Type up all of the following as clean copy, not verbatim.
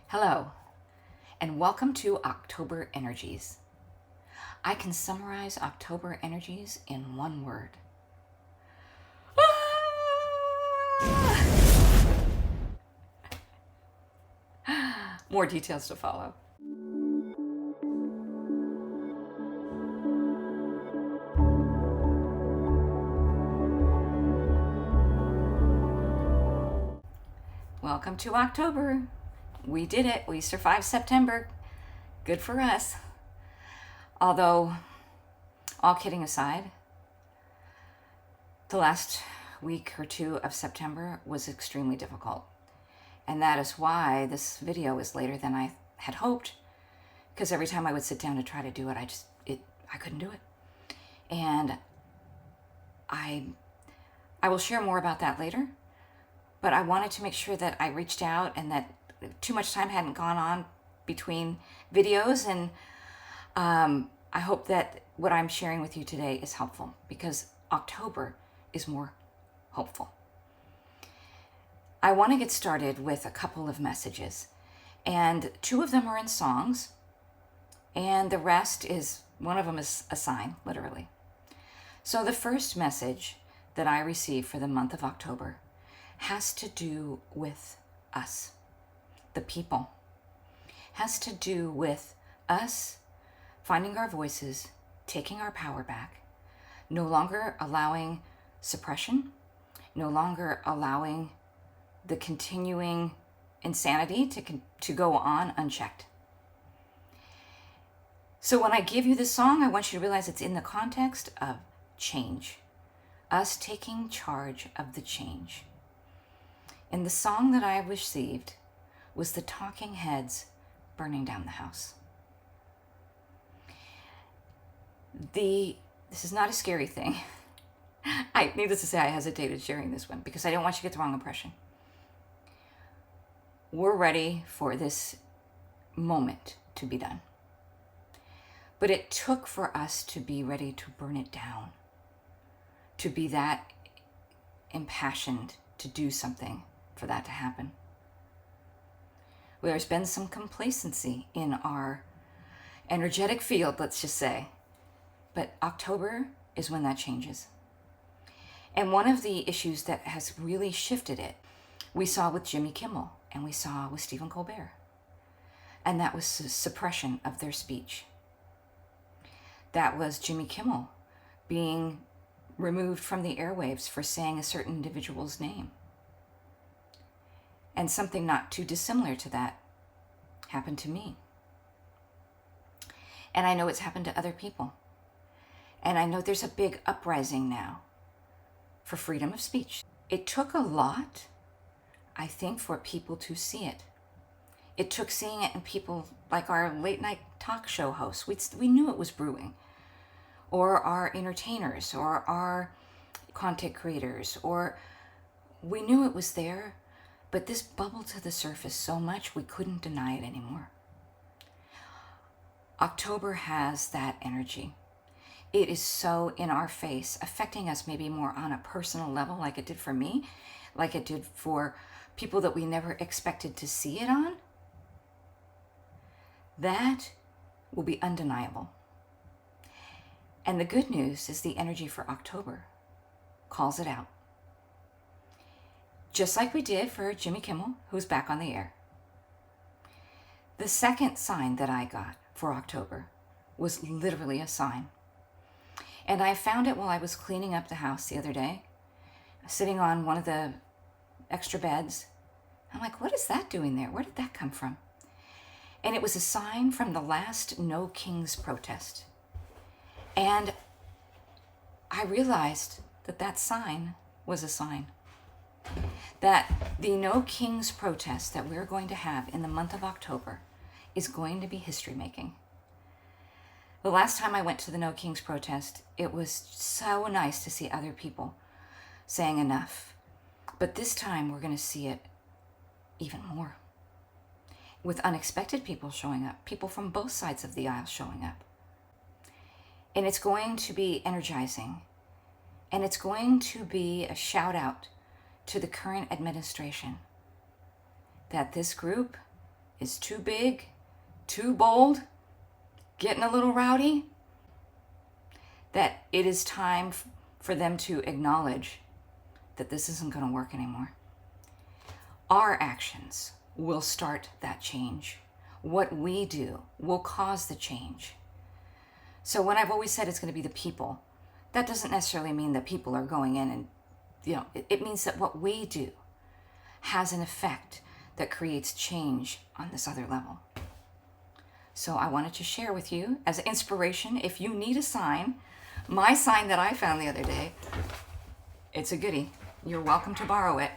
Hello, and welcome to October Energies. I can summarize October Energies in one word. More details to follow. Welcome to October. We did it. We survived September. Good for us. Although, all kidding aside, the last week or two of September was extremely difficult. And that is why this video is later than I had hoped, because every time I would sit down to try to do it, I couldn't do it. And I will share more about that later, but I wanted to make sure that I reached out and that too much time hadn't gone on between videos, and I hope that what I'm sharing with you today is helpful, because October is more hopeful. I want to get started with a couple of messages, and two of them are in songs, and the rest is, one of them is a sign, literally. So the first message that I received for the month of October has to do with us, the people. Has to do with us finding our voices, taking our power back, no longer allowing suppression, no longer allowing the continuing insanity to go on unchecked. So when I give you this song, I want you to realize it's in the context of change, us taking charge of the change. And the song that I received was the Talking Heads Burning Down the House. This is not a scary thing. Needless to say, I hesitated sharing this one because I didn't want you to get the wrong impression. We're ready for this moment to be done. But it took for us to be ready to burn it down, to be that impassioned to do something for that to happen. There's been some complacency in our energetic field, let's just say. But October is when that changes. And one of the issues that has really shifted it, we saw with Jimmy Kimmel and we saw with Stephen Colbert. And that was suppression of their speech. That was Jimmy Kimmel being removed from the airwaves for saying a certain individual's name. And something not too dissimilar to that happened to me. And I know it's happened to other people. And I know there's a big uprising now for freedom of speech. It took a lot, I think, for people to see it. It took seeing it in people like our late night talk show hosts. We knew it was brewing. Or our entertainers, or our content creators, or we knew it was there, but this bubbled to the surface so much we couldn't deny it anymore. October has that energy. It is so in our face, affecting us maybe more on a personal level, like it did for me, like it did for people that we never expected to see it on. That will be undeniable. And the good news is the energy for October calls it out. Just like we did for Jimmy Kimmel, who's back on the air. The second sign that I got for October was literally a sign. And I found it while I was cleaning up the house the other day, sitting on one of the extra beds. I'm like, what is that doing there? Where did that come from? And it was a sign from the last No Kings protest. And I realized that that sign was a sign. That the No Kings protest that we're going to have in the month of October is going to be history making. The last time I went to the No Kings protest, it was so nice to see other people saying enough. But this time we're going to see it even more. With unexpected people showing up, people from both sides of the aisle showing up. And it's going to be energizing. And it's going to be a shout out to the current administration that this group is too big, too bold, getting a little rowdy, that it is time for them to acknowledge that this isn't going to work anymore. Our actions will start that change. What we do will cause the change. So when I've always said it's going to be the people, that doesn't necessarily mean that people are going in and, it means that what we do has an effect that creates change on this other level. So I wanted to share with you as inspiration, if you need a sign, my sign that I found the other day, it's a goodie. You're welcome to borrow it.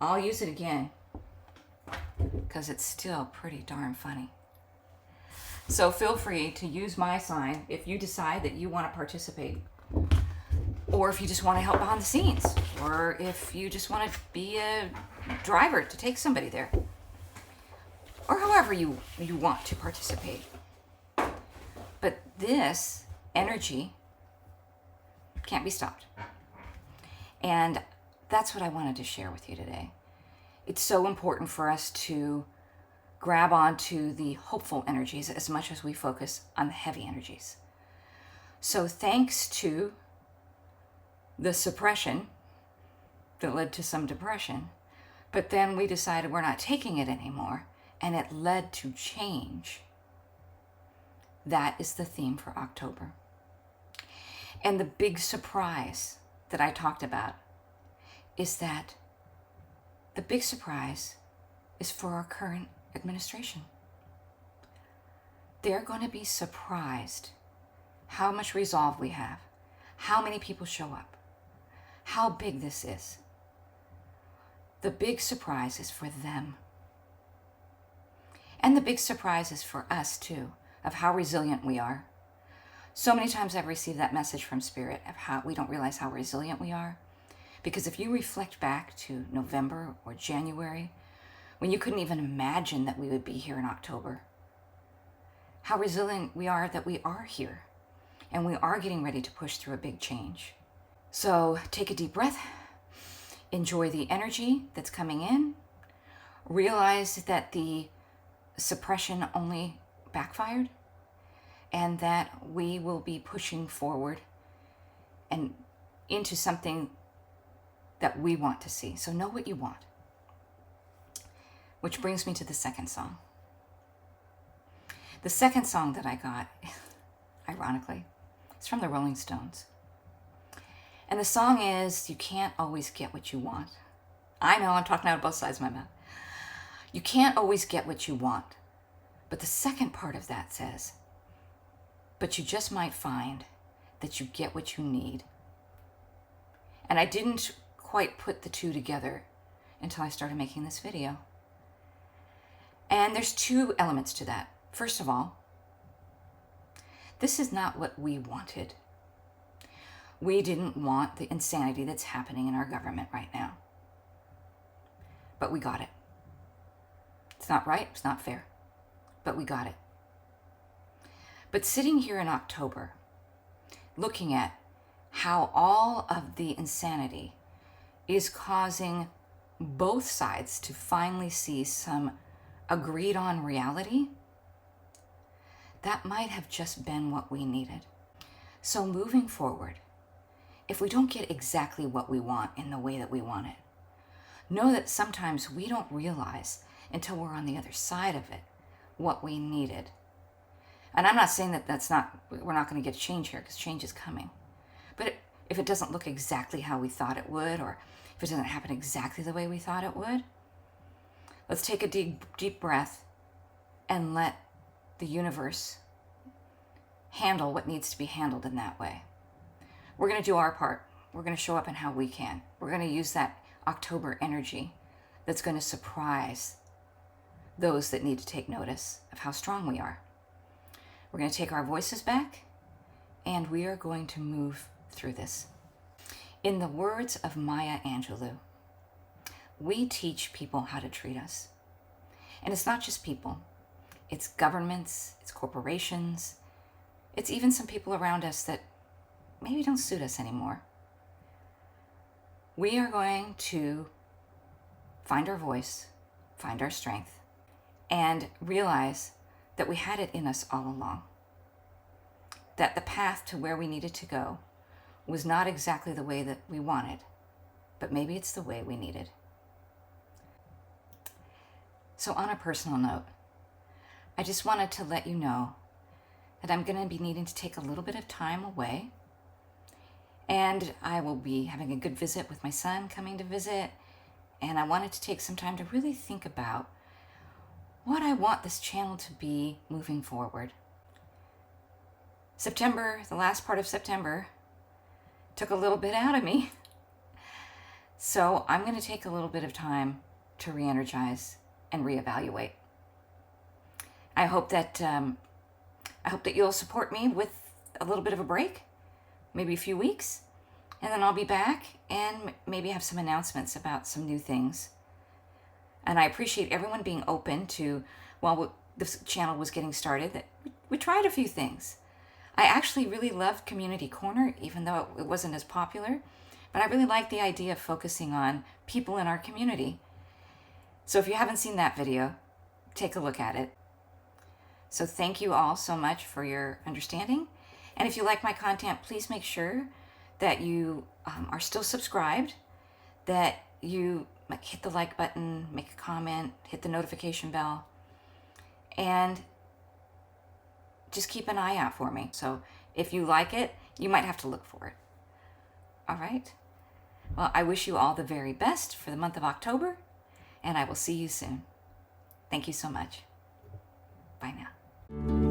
I'll use it again because it's still pretty darn funny. So feel free to use my sign if you decide that you want to participate, or if you just want to help behind the scenes, or if you just want to be a driver to take somebody there, or however you want to participate. But this energy can't be stopped. And that's what I wanted to share with you today. It's so important for us to grab onto the hopeful energies as much as we focus on the heavy energies. So thanks to the suppression that led to some depression, but then we decided we're not taking it anymore, and it led to change. That is the theme for October. And the big surprise that I talked about is that the big surprise is for our current administration. They're going to be surprised how much resolve we have, how many people show up, how big this is. The big surprise is for them. And the big surprise is for us too, of how resilient we are. So many times I've received that message from Spirit of how we don't realize how resilient we are. Because if you reflect back to November or January, when you couldn't even imagine that we would be here in October, how resilient we are that we are here, and we are getting ready to push through a big change. So take a deep breath, enjoy the energy that's coming in, realize that the suppression only backfired, and that we will be pushing forward and into something that we want to see. So know what you want. Which brings me to the second song. The second song that I got, ironically, is from the Rolling Stones. And the song is, "You Can't Always Get What You Want." I know, I'm talking out of both sides of my mouth. You can't always get what you want. But the second part of that says, but you just might find that you get what you need. And I didn't quite put the two together until I started making this video. And there's two elements to that. First of all, this is not what we wanted. We didn't want the insanity that's happening in our government right now. But we got it. It's not right, it's not fair, but we got it. But sitting here in October, looking at how all of the insanity is causing both sides to finally see some agreed on reality, that might have just been what we needed. So moving forward, if we don't get exactly what we want in the way that we want it, know that sometimes we don't realize until we're on the other side of it what we needed. And I'm not saying that we're not going to get change here, because change is coming. But if it doesn't look exactly how we thought it would, or if it doesn't happen exactly the way we thought it would, let's take a deep breath and let the universe handle what needs to be handled in that way. We're going to do our part. We're going to show up in how we can. We're going to use that October energy that's going to surprise those that need to take notice of how strong we are. We're going to take our voices back, and we are going to move through this. In the words of Maya Angelou, we teach people how to treat us. And it's not just people. It's governments, it's corporations, it's even some people around us that maybe don't suit us anymore. We are going to find our voice, find our strength, and realize that we had it in us all along. That the path to where we needed to go was not exactly the way that we wanted, but maybe it's the way we needed. So on a personal note, I just wanted to let you know that I'm going to be needing to take a little bit of time away, and I will be having a good visit with my son coming to visit, and I wanted to take some time to really think about what I want this channel to be moving forward. September, the last part of September, took a little bit out of me. So I'm going to take a little bit of time to re-energize and reevaluate. I hope that you'll support me with a little bit of a break, maybe a few weeks, and then I'll be back and maybe have some announcements about some new things. And I appreciate everyone being open to, while this channel was getting started, that we tried a few things. I actually really loved Community Corner, even though it wasn't as popular, but I really liked the idea of focusing on people in our community. So if you haven't seen that video, take a look at it. So thank you all so much for your understanding. And if you like my content, please make sure that you are still subscribed, that you hit the like button, make a comment, hit the notification bell, and just keep an eye out for me. So if you like it, you might have to look for it. All right. Well, I wish you all the very best for the month of October, and I will see you soon. Thank you so much. Bye now.